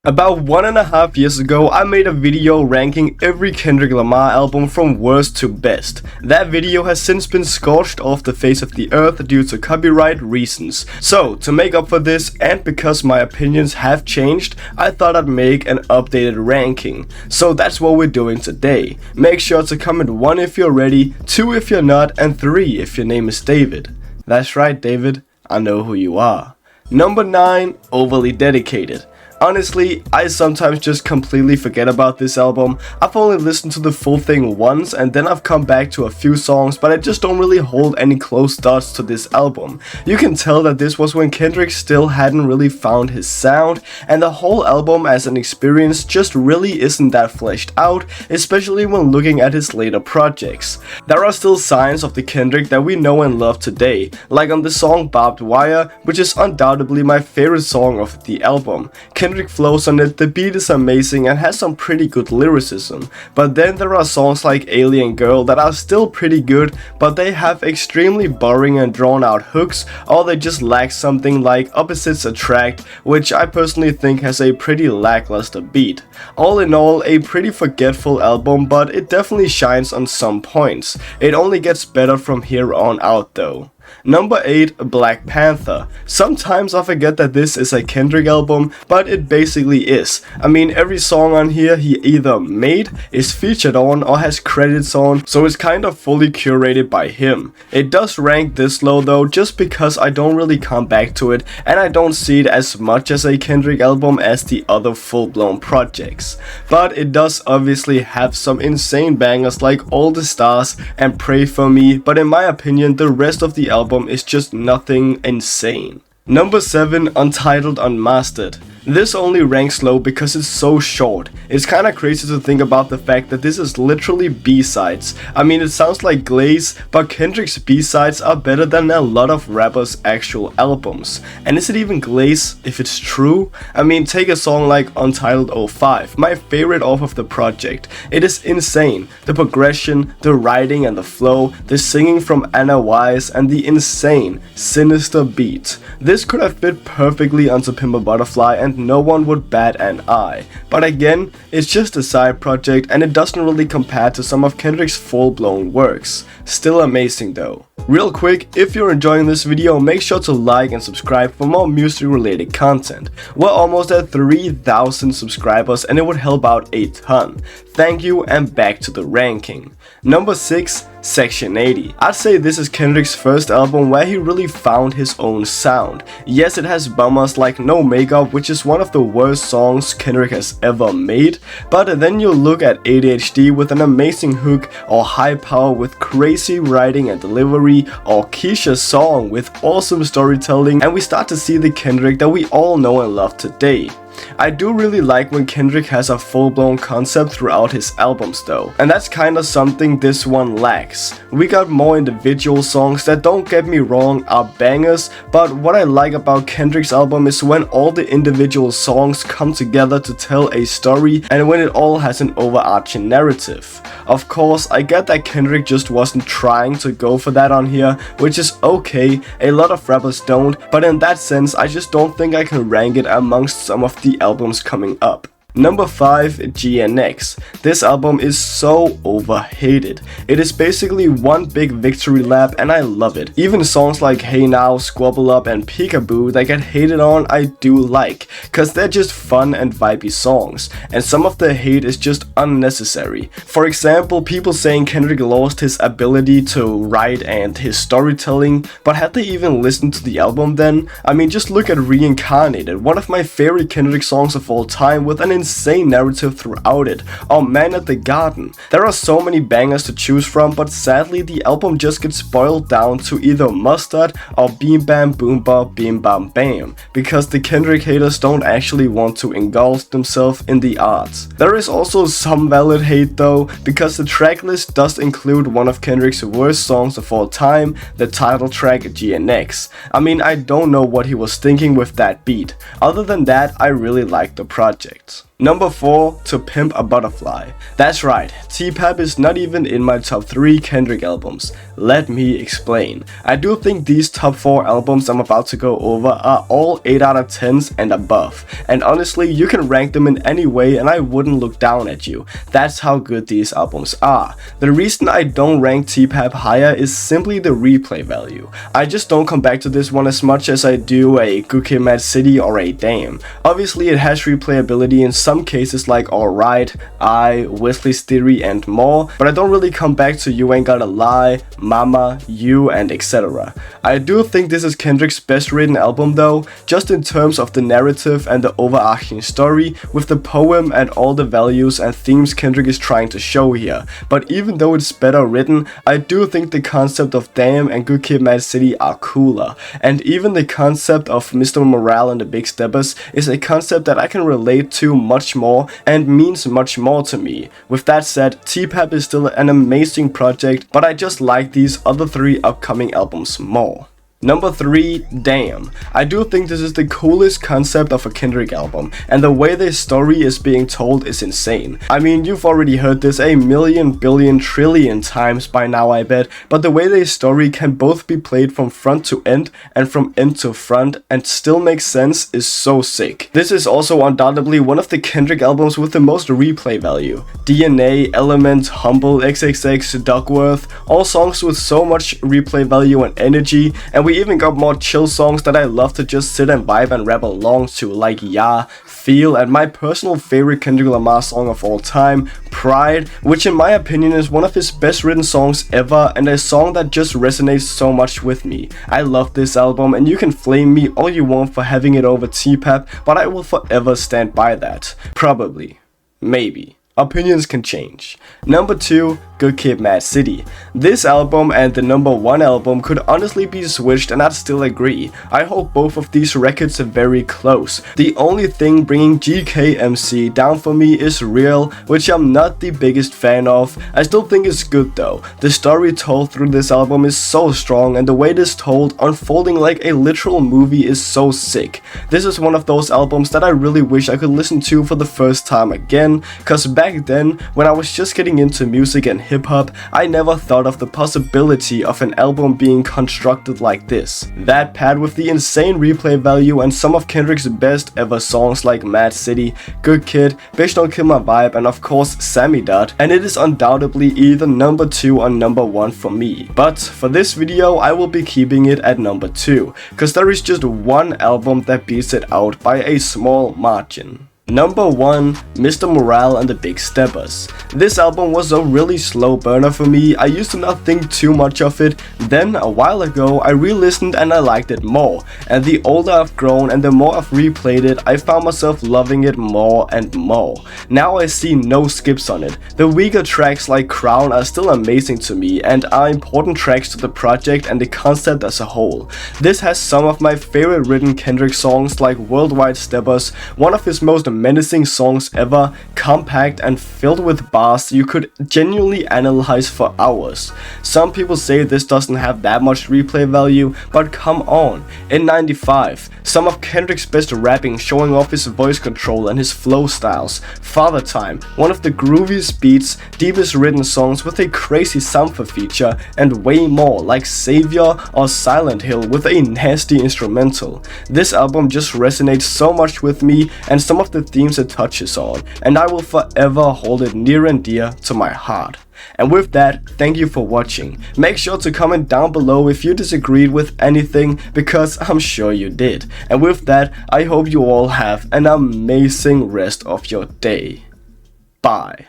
About 1.5 years ago, I made a video ranking every Kendrick Lamar album from worst to best. That video has since been scorched off the face of the earth due to copyright reasons. So, to make up for this, and because my opinions have changed, I thought I'd make an updated ranking. So that's what we're doing today. Make sure to comment 1 if you're ready, 2 if you're not, and 3 if your name is David. That's right, David, I know who you are. Number 9, Overly Dedicated. Honestly, I sometimes just completely forget about this album. I've only listened to the full thing once and then I've come back to a few songs, but I just don't really hold any close thoughts to this album. You can tell that this was when Kendrick still hadn't really found his sound, and the whole album as an experience just really isn't that fleshed out, especially when looking at his later projects. There are still signs of the Kendrick that we know and love today, like on the song Barbed Wire, which is undoubtedly my favorite song of the album. Kendrick flows on it, the beat is amazing and has some pretty good lyricism, but then there are songs like Alien Girl that are still pretty good, but they have extremely boring and drawn out hooks, or they just lack something like Opposites Attract, which I personally think has a pretty lackluster beat. All in all, a pretty forgetful album, but it definitely shines on some points. It only gets better from here on out though. Number 8, Black Panther. Sometimes I forget that this is a Kendrick album, but it basically is. I mean, every song on here he either made, is featured on, or has credits on, so it's kind of fully curated by him. It does rank this low though, just because I don't really come back to it, and I don't see it as much as a Kendrick album as the other full-blown projects. But it does obviously have some insane bangers like All the Stars and Pray For Me, but in my opinion, the rest of the album is just nothing insane. Number 7, Untitled Unmastered. This only ranks low because it's so short. It's kinda crazy to think about the fact that this is literally B-sides. I mean, it sounds like Glaze, but Kendrick's B-sides are better than a lot of rappers' actual albums. And is it even Glaze if it's true? I mean, take a song like Untitled 05, my favorite off of the project. It is insane. The progression, the writing and the flow, the singing from Anna Wise, and the insane, sinister beat. This could have fit perfectly onto Pimp a Butterfly and no one would bat an eye. But again, it's just a side project and it doesn't really compare to some of Kendrick's full-blown works. Still amazing though. Real quick, if you're enjoying this video, make sure to like and subscribe for more music related content. We're almost at 3,000 subscribers and it would help out a ton. Thank you, and back to the ranking. Number 6, Section 80. I'd say this is Kendrick's first album where he really found his own sound. Yes, it has bummers like No Makeup, which is one of the worst songs Kendrick has ever made, but then you look at ADHD with an amazing hook, or High Power with crazy writing and delivery, or Keisha's Song with awesome storytelling, and we start to see the Kendrick that we all know and love today. I do really like when Kendrick has a full-blown concept throughout his albums though, and that's kinda something this one lacks. We got more individual songs that, don't get me wrong, are bangers, but what I like about Kendrick's album is when all the individual songs come together to tell a story and when it all has an overarching narrative. Of course, I get that Kendrick just wasn't trying to go for that on here, which is okay, a lot of rappers don't, but in that sense I just don't think I can rank it amongst some of the albums coming up. Number 5, GNX. This album is so overhated. It is basically one big victory lap and I love it. Even songs like Hey Now, Squabble Up and Peekaboo that get hated on I do like, cause they're just fun and vibey songs, and some of the hate is just unnecessary. For example, people saying Kendrick lost his ability to write and his storytelling, but had they even listened to the album then? I mean, just look at Reincarnated, one of my favorite Kendrick songs of all time with an insane narrative throughout it, or Man at the Garden. There are so many bangers to choose from, but sadly the album just gets boiled down to either Mustard or Beam Bam Boom Bop Beam Bam Bam, because the Kendrick haters don't actually want to engulf themselves in the arts. There is also some valid hate though, because the tracklist does include one of Kendrick's worst songs of all time, the title track GNX. I mean, I don't know what he was thinking with that beat. Other than that, I really like the project. Number 4, To Pimp a Butterfly. That's right, T-Pap is not even in my top 3 Kendrick albums. Let me explain. I do think these top 4 albums I'm about to go over are all 8 out of 10s and above. And honestly, you can rank them in any way and I wouldn't look down at you. That's how good these albums are. The reason I don't rank T-Pap higher is simply the replay value. I just don't come back to this one as much as I do a Good Kid, Mad City or a Damn. Obviously it has replayability in some cases like Alright, Wesley's Theory and more, but I don't really come back to You Ain't Gotta Lie, Mama, You and etc. I do think this is Kendrick's best written album though, just in terms of the narrative and the overarching story with the poem and all the values and themes Kendrick is trying to show here. But even though it's better written, I do think the concept of Damn and Good Kid, Mad City are cooler, and even the concept of Mr. Morale and the Big Steppers is a concept that I can relate to much more and means much more to me. With that said, T-Pap is still an amazing project, but I just like these other 3 upcoming albums more. Number 3, Damn. I do think this is the coolest concept of a Kendrick album, and the way this story is being told is insane. I mean, you've already heard this a million, billion, trillion times by now I bet, but the way this story can both be played from front to end and from end to front and still make sense is so sick. This is also undoubtedly one of the Kendrick albums with the most replay value. DNA, Element, Humble, XXX, Duckworth, all songs with so much replay value and energy, and we even got more chill songs that I love to just sit and vibe and rap along to, like Yeah, Feel, and my personal favorite Kendrick Lamar song of all time, Pride, which in my opinion is one of his best written songs ever and a song that just resonates so much with me. I love this album and you can flame me all you want for having it over T-Pap, but I will forever stand by that. Probably. Maybe. Opinions can change. Number 2, Good Kid, Mad City. This album and the number 1 album could honestly be switched and I'd still agree. I hope both of these records are very close. The only thing bringing GKMC down for me is Real, which I'm not the biggest fan of. I still think it's good though. The story told through this album is so strong and the way it is told, unfolding like a literal movie, is so sick. This is one of those albums that I really wish I could listen to for the first time again, cause back then, when I was just getting into music and hip-hop, I never thought of the possibility of an album being constructed like this. That paired with the insane replay value and some of Kendrick's best ever songs like Mad City, Good Kid, Bitch Don't Kill My Vibe, and of course Sammy Dot, and it is undoubtedly either number 2 or number 1 for me. But for this video, I will be keeping it at number 2, cause there is just one album that beats it out by a small margin. Number 1, Mr. Morale and the Big Steppers. This album was a really slow burner for me. I used to not think too much of it. Then a while ago I re-listened and I liked it more. And the older I've grown and the more I've replayed it, I found myself loving it more and more. Now I see no skips on it. The weaker tracks like Crown are still amazing to me and are important tracks to the project and the concept as a whole. This has some of my favorite written Kendrick songs like Worldwide Steppers, one of his most menacing songs ever, compact and filled with bars you could genuinely analyze for hours. Some people say this doesn't have that much replay value, but come on. In 95, some of Kendrick's best rapping showing off his voice control and his flow styles. Father Time, one of the grooviest beats, deepest written songs with a crazy sampler feature, and way more like Savior or Silent Hill with a nasty instrumental. This album just resonates so much with me and some of the themes it touches on, and I will forever hold it near and dear to my heart. And with that, thank you for watching. Make sure to comment down below if you disagreed with anything, because I'm sure you did. And with that, I hope you all have an amazing rest of your day. Bye.